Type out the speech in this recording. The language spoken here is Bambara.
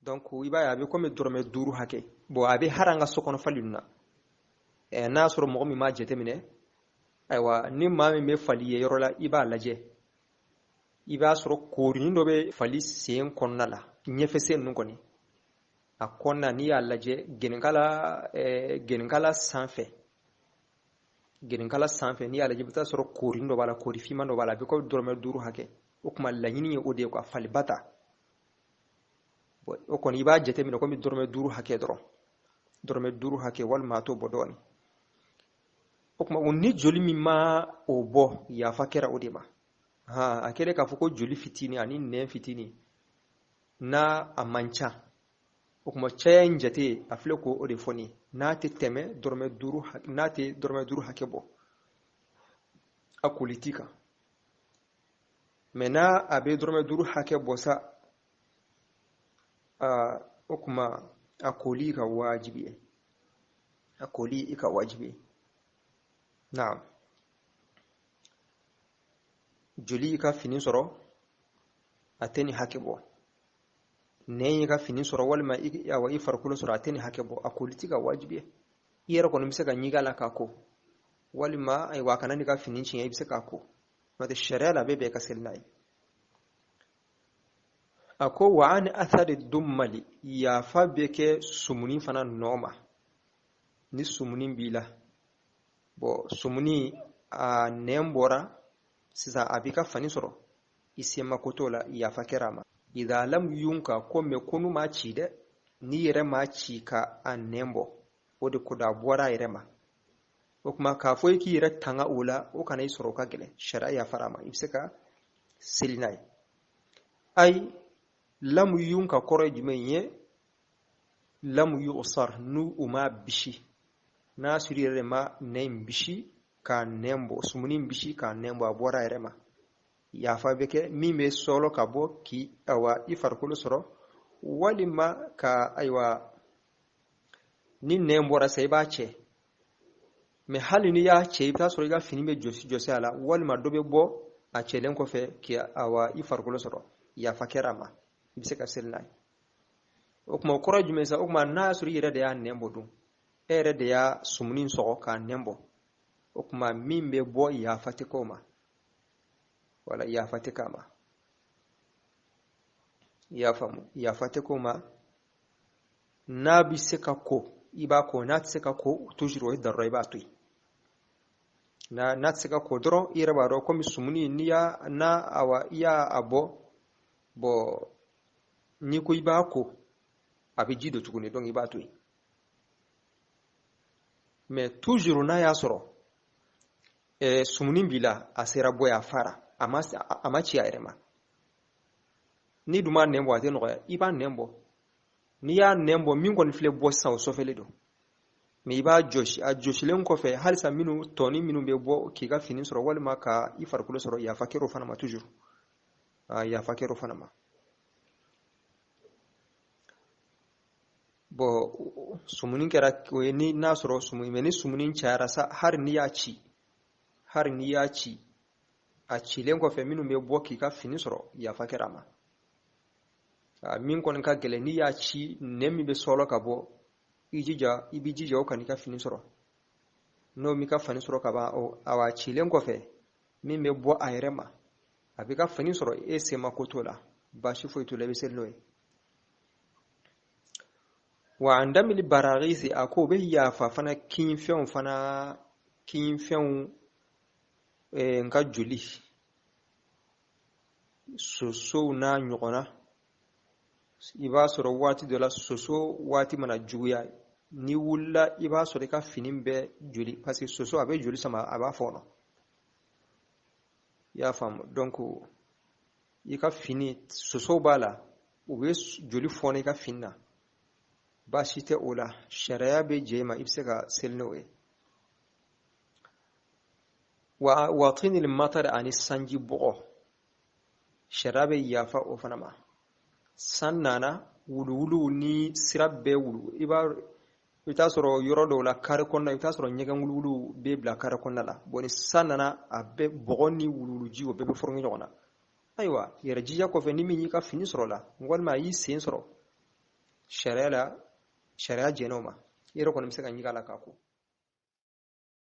donc i b'a ye a bɛ komi dɔrɔmɛ 5 hakɛ bon a bɛ hari an ka sokɔnɔ faliw na n'a sɔrɔ mɔgɔ min m'a jateminɛ ayiwa ni maa min bɛ fali ye yɔrɔ la i b'a lajɛ i b'a sɔrɔ koorinin dɔ bɛ fali sen kɔnɔna la ɲɛfɛsen ninnu kɔni a kɔnɔna n'i y'a lajɛ gerenkala sanfɛ n'i y'a lajɛ i bɛ taa sɔrɔ koorinin dɔ b'a la koori finman dɔ b'a la a bɛ komi dɔrɔmɛ 5 hakɛ o tuma laɲini ye o de ye quoi faliba ta o kɔni i b'a jateminɛ komi dɔrɔmɛ 5 hakɛ dɔrɔn dɔrɔmɛ 5 hakɛ walima a t'o bɔ dɔɔnin o tuma ni joli min ma o bɔ yafa kɛra o de ma a kɛlen k'a fɔ ko joli fitinin ani nɛn fitinin n'a a man ca o tuma caya in jate a filɛ ko o de fɔ nin n'a tɛ tɛmɛ dɔrɔmɛ 5 hakɛ bɔ a koli t'i kan mais n'a a bɛ dɔrɔmɛ 5 hakɛ bɔ sa o tuma a koli ka wajibi ye a koli i ka wajibi ye naam joli i ka fini sɔrɔ a tɛ nin hakɛ bɔ nɛn i ka fini sɔrɔ walima i farikolo sɔrɔ a tɛ nin hakɛ bɔ a koli t'i ka wajibi ye i yɛrɛ kɔni bɛ se ka ɲiga la k'a ko walima ayiwa a kana n'i ka fini tiɲɛ i bɛ se k'a ko n'o tɛ sariya la a bɛ bɛn ka seli n'a ye a ko wa an athari dummali yafa bɛ kɛ sumuni fana nɔ ma ni sumuni b'i la bon sumuni a nɛn bɔra sisan a b'i ka fani sɔrɔ i sen ma ko t'o la yafa kɛra a ma idha lam yunka ko mɛ kunu ma ci dɛ n'i yɛrɛ ma ci ka a nɛn bɔ o de ko da a bɔra a yɛrɛ ma o tuma k'a fɔ i k'i yɛrɛ tanga o la o kana i sɔrɔ o ka gɛlɛn sariya yafara ma i bɛ se ka seli n'a ye ayi lamu yunka kɔrɔ ye jumɛn ye lamu yusar n'u u ma bisi n'a sɔrɔ i yɛrɛ ma nɛn bisi k'a nɛn bɔ sumuni bisi k'a nɛn bɔ a bɔra a yɛrɛ ma yafa bɛ kɛ min bɛ sɔlɔ ka bɔ i farikolo sɔrɔ walima ka ayiwa ni nɛn bɔra sa i b'a cɛ mais hali n'i y'a cɛ i bɛ taa sɔrɔ i ka fini bɛ jɔsi a la walima dɔ bɛ bɔ a cɛlen kɔfɛ i farikolo sɔrɔ yafa kɛra a ma i bɛ se ka seli n'a ye o tuma o kɔrɔ jumɛn sa o tuma n'a y'a sɔrɔ i yɛrɛ de y'a nɛn bɔ dun e yɛrɛ de y'a sumuni sɔgɔ k'a nɛn bɔ o tuma min bɛ bɔ yafa tɛ k'o ma wala yafa tɛ k'a ma i y'a faamu yafa tɛ k'o ma n'a bɛ se ka ko i b'a ko n'a tɛ se ka ko toujours o ye darura i b'a to yen n'a tɛ se ka ko dɔrɔn i yɛrɛ b'a dɔn komi sumuni i y'a a bɔ bon n'i ko i b'a ko a bɛ ji don tuguni donc i b'a to yen mais toujours n'a y'a sɔrɔ sumuni b'i la a sera bɔ a fara a ma ci a yɛrɛ ma n'i dun m'a nɛn bɔ a tɛ nɔgɔya i b'a nɛn bɔ n'i y'a nɛn bɔ min kɔni filɛ bɔ sisan o sɔfɛlen don mais i b'a jɔsi a jɔsilen kɔfɛ halisa tɔni minnu bɛ bɔ k'i ka fini sɔrɔ walima ka i farikolo sɔrɔ yafa kɛra o fana ma toujours yafa kɛra o fana ma bon sumuni kɛra o ye n'a sɔrɔ sumuni mais ni sumuni cayara sa hari n'i y'a ci a cilen kɔfɛ minnu bɛ bɔ k'i ka fini sɔrɔ yafa kɛra a ma min kɔni ka gɛlɛn n'i y'a ci nɛn min bɛ sɔlɔ ka bɔ i b'i jija o ka n'i ka fini sɔrɔ n'o m'i ka fini sɔrɔ ka ban a cilen kɔfɛ min bɛ bɔ a yɛrɛ ma a b'i ka fini sɔrɔ e sen ma ko t'o la baasi foyi t'o la i bɛ seli n'o ye wa an damili baraghisi a ko bɛ yafa fana kinfɛnw nka joli sosow n'a ɲɔgɔnna i b'a sɔrɔ waati dɔ la soso waati mana juguya n'i wulila i b'a sɔrɔ i ka fini bɛɛ joli parce que soso a bɛ joli sama a b'a fɔɔnɔ i y'a faamu donc i ka fini sosow b'a la u bɛ joli fɔɔnɔ i ka fini na baasi tɛ o la sariya bɛ jɛ i ma i bɛ se ka seli n'o ye wa watinil matar ani sanji bɔgɔ sariya bɛ yafa o fana ma san nana wuluwulu ni sira bɛɛ wulu i bɛ taa sɔrɔ yɔrɔ dɔw la kare kɔnɔna i bɛ taa sɔrɔ ɲɛgɛn wuluwulu bɛ bila kare kɔnɔna la bon ni san nana a bɛɛ bɔgɔ ni wuluwulu ji o bɛɛ bɛ fɔrɔŋɛ ɲɔgɔn na ayiwa yɛrɛ jija kɔfɛ ni min y'i ka fini sɔrɔ la walima a y'i sen sɔrɔ sariya la sariya jɛnɛw ma i yɛrɛ kɔni bɛ se ka ɲiga la k'a ko